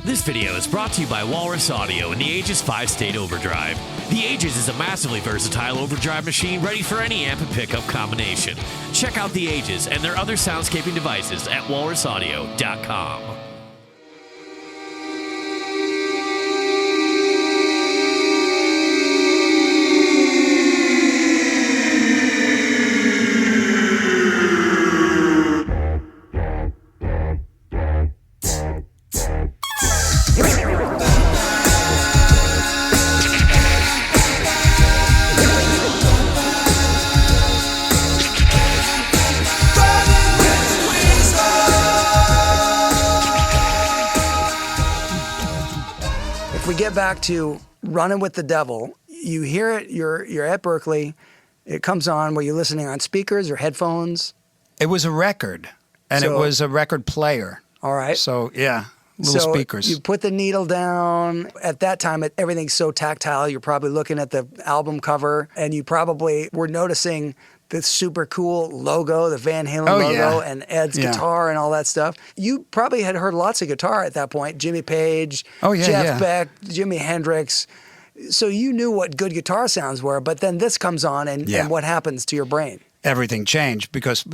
This video is brought to you by Walrus Audio and the Aegis 5-state overdrive. The Aegis is a massively versatile overdrive machine ready for any amp and pickup combination. Check out the Aegis and their other soundscaping devices at walrusaudio.com. We get back to Running with the Devil. You hear it, you're at Berkeley. It comes on. Were you listening on speakers or headphones? It was a record, and it was a record player. All right. So, yeah, little speakers. You put the needle down. At that time, everything's so tactile. You're probably looking at the album cover, and you probably were noticing the super cool logo, the Van Halen logo, and Ed's guitar and all that stuff. You probably had heard lots of guitar at that point. Jimmy Page, Jeff Beck, Jimi Hendrix. So you knew what good guitar sounds were, but then this comes on and what happens to your brain? Everything changed because,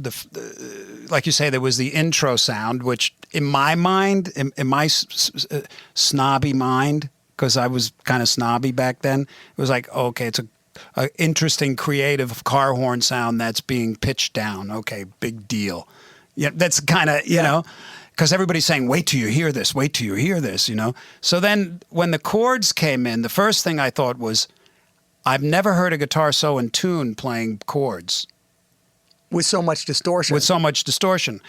like you say, there was the intro sound, which in my mind, in my snobby mind, because I was kind of snobby back then, it was like, okay, it's a interesting, creative car horn sound that's being pitched down. Okay, big deal. Yeah, that's kind of, you know, because everybody's saying, wait till you hear this, wait till you hear this, you know. So then when the chords came in, the first thing I thought was, I've never heard a guitar so in tune playing chords. With so much distortion. With so much distortion.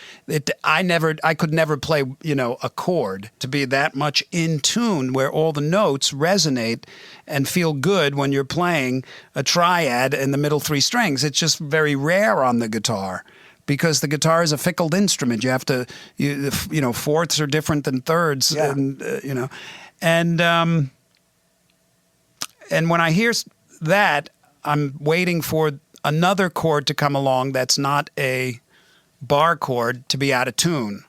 I could never play, you know, a chord to be that much in tune where all the notes resonate and feel good when you're playing a triad in the middle three strings. It's just very rare on the guitar because the guitar is a fickle instrument. You have to, you know, fourths are different than thirds, and, you know. And when I hear that, I'm waiting for another chord to come along that's not a bar chord to be out of tune.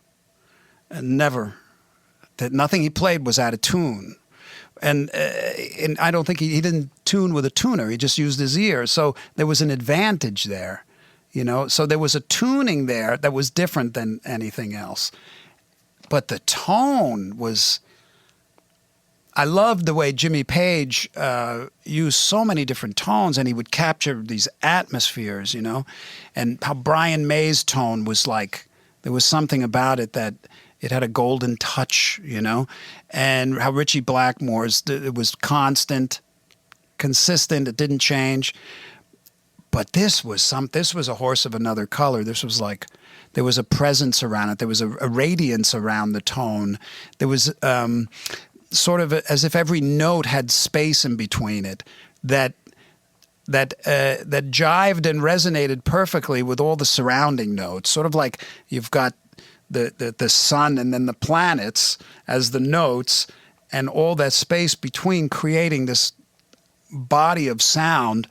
And nothing he played was out of tune. And I don't think he didn't tune with a tuner. He just used his ear. So there was an advantage there, you know. So there was a tuning there that was different than anything else. But the tone was... I loved the way Jimmy Page used so many different tones, and he would capture these atmospheres, you know, and how Brian May's tone was like, there was something about it that it had a golden touch, you know, and how Ritchie Blackmore's, it was constant, consistent, it didn't change. But this was a horse of another color. This was like, there was a presence around it. There was a radiance around the tone. There was... sort of as if every note had space in between it that jived and resonated perfectly with all the surrounding notes. Sort of like you've got the sun and then the planets as the notes, and all that space between creating this body of sound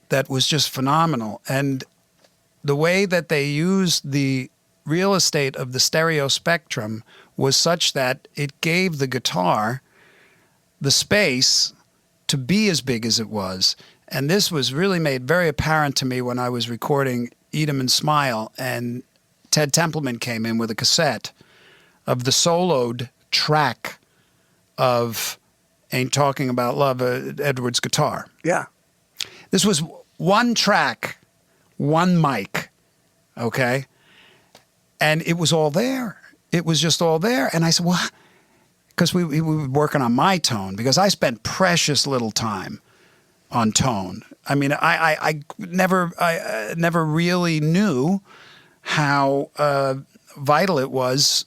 that was just phenomenal. And the way that they used the real estate of the stereo spectrum was such that it gave the guitar the space to be as big as it was. And this was really made very apparent to me when I was recording Eat 'Em and Smile, and Ted Templeman came in with a cassette of the soloed track of Ain't Talking About Love, Edwards' guitar. Yeah. This was one track, one mic, okay? And it was all there. It was just all there. And I said, well, because we were working on my tone, because I spent precious little time on tone. I mean, I never really knew how vital it was.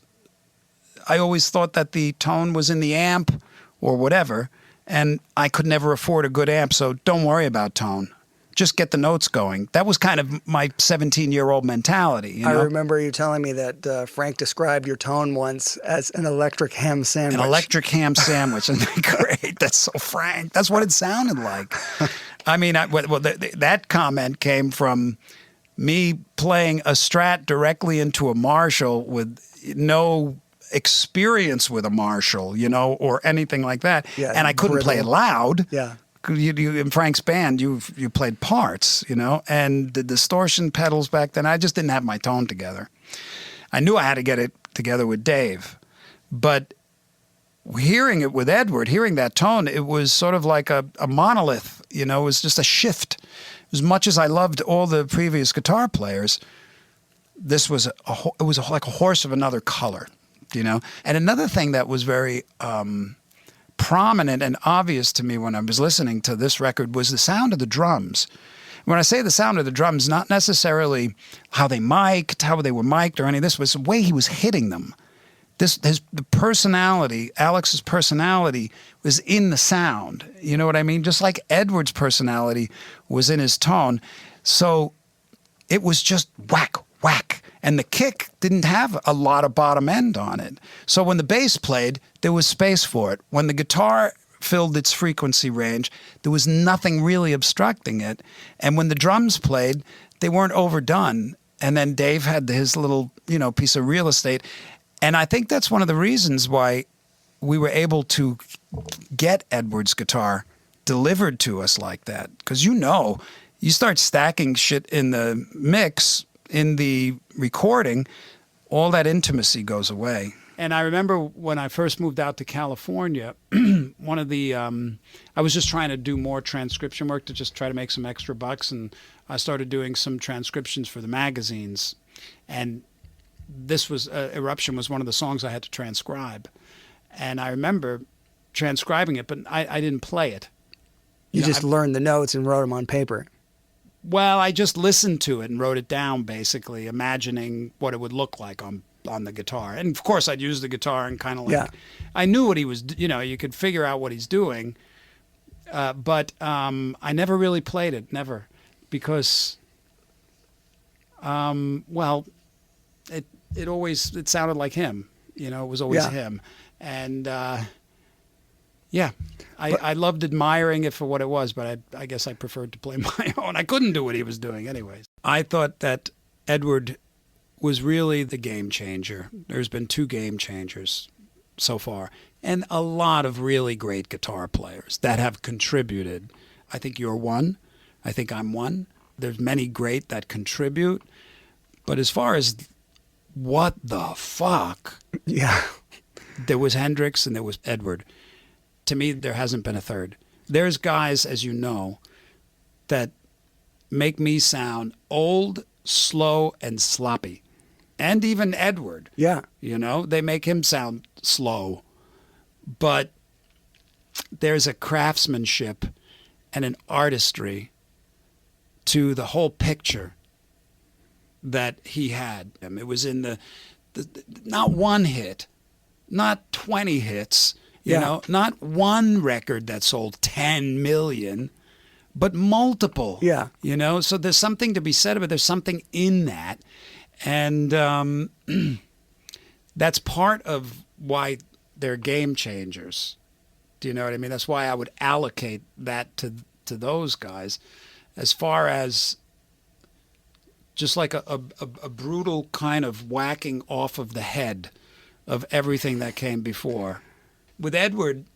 I always thought that the tone was in the amp or whatever, and I could never afford a good amp, so don't worry about tone. Just get the notes going. That was kind of my 17-year-old mentality. You know? I remember you telling me that Frank described your tone once as an electric ham sandwich. An electric ham sandwich. And great. That's so Frank. That's what it sounded like. I mean, that comment came from me playing a Strat directly into a Marshall with no experience with a Marshall, you know, or anything like that. Yeah, and I couldn't play it loud. Yeah. In Frank's band, you played parts, you know, and the distortion pedals back then, I just didn't have my tone together. I knew I had to get it together with Dave, but hearing it with Edward, hearing that tone, it was sort of like a monolith, you know, it was just a shift. As much as I loved all the previous guitar players, this was like a horse of another color, you know. And another thing that was very prominent and obvious to me when I was listening to this record was the sound of the drums. When I say the sound of the drums, not necessarily how they were mic'd or any of this, was the way he was hitting them. The personality, Alex's personality was in the sound. You know what I mean? Just like Edward's personality was in his tone. So it was just whack, whack. And the kick didn't have a lot of bottom end on it. So when the bass played, there was space for it. When the guitar filled its frequency range, there was nothing really obstructing it. And when the drums played, they weren't overdone. And then Dave had his little, you know, piece of real estate. And I think that's one of the reasons why we were able to get Edward's guitar delivered to us like that. Because, you know, you start stacking shit in the mix, in the recording, all that intimacy goes away. And I remember when I first moved out to California, one of the, I was just trying to do more transcription work to just try to make some extra bucks. And I started doing some transcriptions for the magazines. And this was, Eruption was one of the songs I had to transcribe. And I remember transcribing it, but I didn't play it. You just learned the notes and wrote them on paper. Well, I just listened to it and wrote it down, basically, imagining what it would look like on the guitar. And, of course, I'd use the guitar and kind of like... Yeah. I knew what he was... You know, you could figure out what he's doing. But I never really played it, never. Because, well, it sounded like him. You know, it was always him. And... yeah, I loved admiring it for what it was, but I guess I preferred to play my own. I couldn't do what he was doing anyways. I thought that Edward was really the game changer. There's been 2 game changers so far, and a lot of really great guitar players that have contributed. I think you're one. I think I'm one. There's many great that contribute. But as far as what the fuck? Yeah. There was Hendrix and there was Edward. To me, there hasn't been a third. There's guys, as you know, that make me sound old, slow, and sloppy. And even Edward. Yeah. You know, they make him sound slow. But there's a craftsmanship and an artistry to the whole picture that he had. It was in the not one hit, not 20 hits, you know, not one record that sold 10 million, but multiple. Yeah. You know, so there's something to be said about it. There's something in that. And that's part of why they're game changers. Do you know what I mean? That's why I would allocate that to those guys. As far as just like a brutal kind of whacking off of the head of everything that came before. With Edward,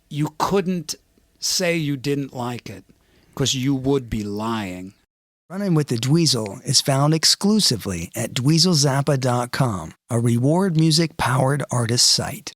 you couldn't say you didn't like it because you would be lying. Running with the Dweezil is found exclusively at dweezilzappa.com, a reward music-powered artist site.